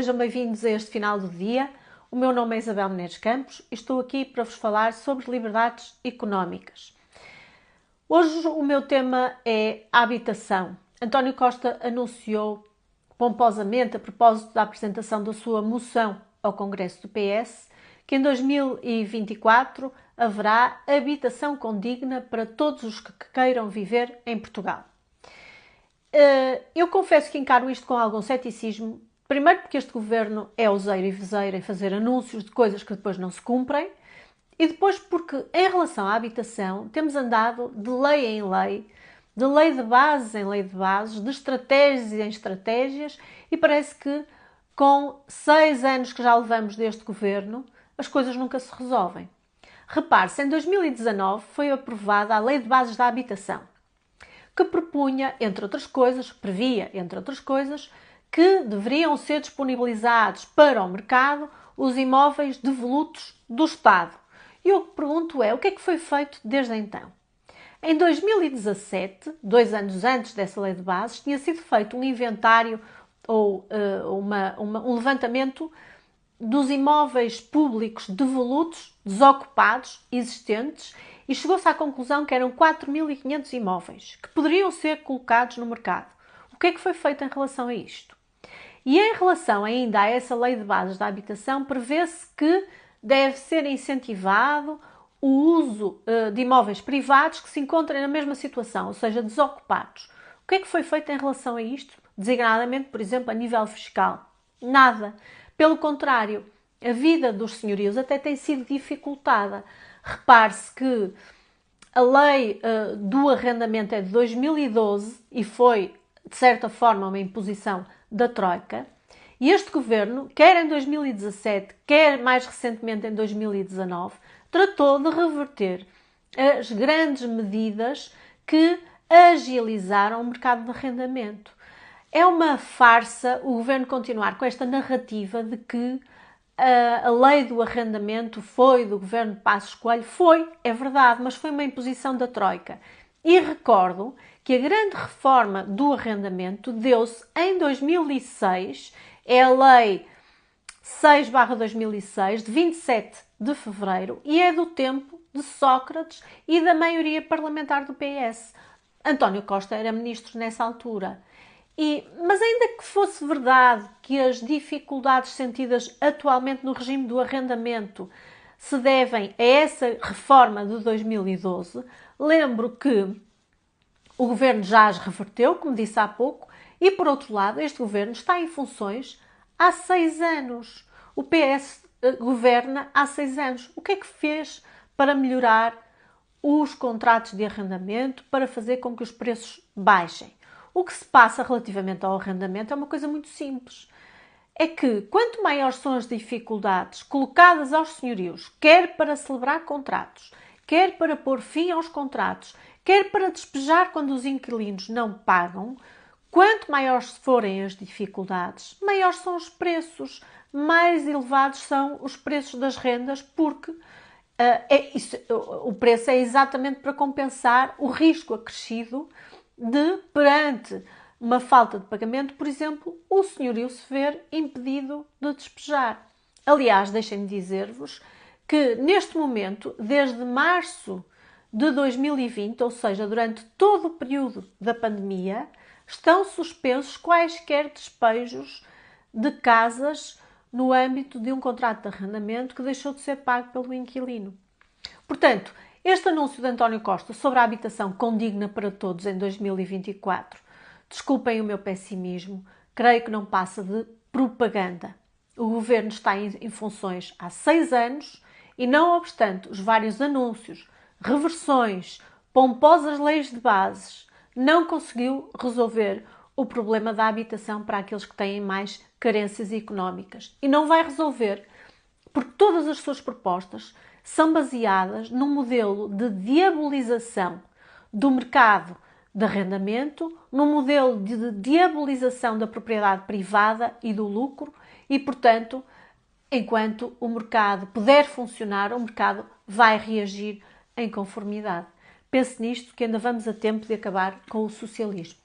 Sejam bem-vindos a este final do dia. O meu nome é Isabel Menezes Campos e estou aqui para vos falar sobre liberdades económicas. Hoje o meu tema é a habitação. António Costa anunciou pomposamente, a propósito da apresentação da sua moção ao Congresso do PS, que em 2024 haverá habitação condigna para todos os que queiram viver em Portugal. Eu confesso que encaro isto com algum ceticismo. Primeiro porque este governo é useiro e vezeiro em fazer anúncios de coisas que depois não se cumprem. E depois porque, em relação à habitação, temos andado de lei em lei, de lei de bases em lei de bases, de estratégias em estratégias, e parece que com 6 anos que já levamos deste governo, as coisas nunca se resolvem. Repare-se, em 2019 foi aprovada a Lei de Bases da Habitação, que propunha, entre outras coisas, previa, entre outras coisas, que deveriam ser disponibilizados para o mercado os imóveis devolutos do Estado. E o que pergunto é, o que é que foi feito desde então? Em 2017, 2 anos antes dessa lei de bases, tinha sido feito um inventário ou um levantamento dos imóveis públicos devolutos, desocupados, existentes, e chegou-se à conclusão que eram 4.500 imóveis que poderiam ser colocados no mercado. O que é que foi feito em relação a isto? E em relação ainda a essa lei de bases da habitação, prevê-se que deve ser incentivado o uso de imóveis privados que se encontrem na mesma situação, ou seja, desocupados. O que é que foi feito em relação a isto? Designadamente, por exemplo, a nível fiscal? Nada. Pelo contrário, a vida dos senhorios até tem sido dificultada. Repare-se que a lei do arrendamento é de 2012 e foi, de certa forma, uma imposição da Troika. E este governo, quer em 2017, quer mais recentemente em 2019, tratou de reverter as grandes medidas que agilizaram o mercado de arrendamento. É uma farsa o governo continuar com esta narrativa de que a lei do arrendamento foi do governo de Passos Coelho. Foi, é verdade, mas foi uma imposição da Troika. E recordo que a grande reforma do arrendamento deu-se em 2006, é a lei 6/2006, de 27 de fevereiro, e é do tempo de Sócrates e da maioria parlamentar do PS. António Costa era ministro nessa altura. Mas ainda que fosse verdade que as dificuldades sentidas atualmente no regime do arrendamento se devem a essa reforma de 2012, lembro que o governo já as reverteu, como disse há pouco, e por outro lado, este governo está em funções há 6 anos. O PS governa há 6 anos. O que é que fez para melhorar os contratos de arrendamento, para fazer com que os preços baixem? O que se passa relativamente ao arrendamento é uma coisa muito simples. É que quanto maiores são as dificuldades colocadas aos senhorios, quer para celebrar contratos, quer para pôr fim aos contratos, quer para despejar quando os inquilinos não pagam, quanto maiores forem as dificuldades, maiores são os preços, mais elevados são os preços das rendas, porque o preço é exatamente para compensar o risco acrescido de, perante uma falta de pagamento, por exemplo, o senhorio se ver impedido de despejar. Aliás, deixem-me dizer-vos que neste momento, desde março de 2020, ou seja, durante todo o período da pandemia, estão suspensos quaisquer despejos de casas no âmbito de um contrato de arrendamento que deixou de ser pago pelo inquilino. Portanto, este anúncio de António Costa sobre a habitação condigna para todos em 2024, desculpem o meu pessimismo, creio que não passa de propaganda. O governo está em funções há 6 anos e, não obstante os vários anúncios, reversões, pomposas leis de bases, não conseguiu resolver o problema da habitação para aqueles que têm mais carências económicas. E não vai resolver porque todas as suas propostas são baseadas num modelo de diabolização do mercado de arrendamento, num modelo de diabolização da propriedade privada e do lucro e, portanto, enquanto o mercado puder funcionar, o mercado vai reagir em conformidade. Pense nisto, que ainda vamos a tempo de acabar com o socialismo.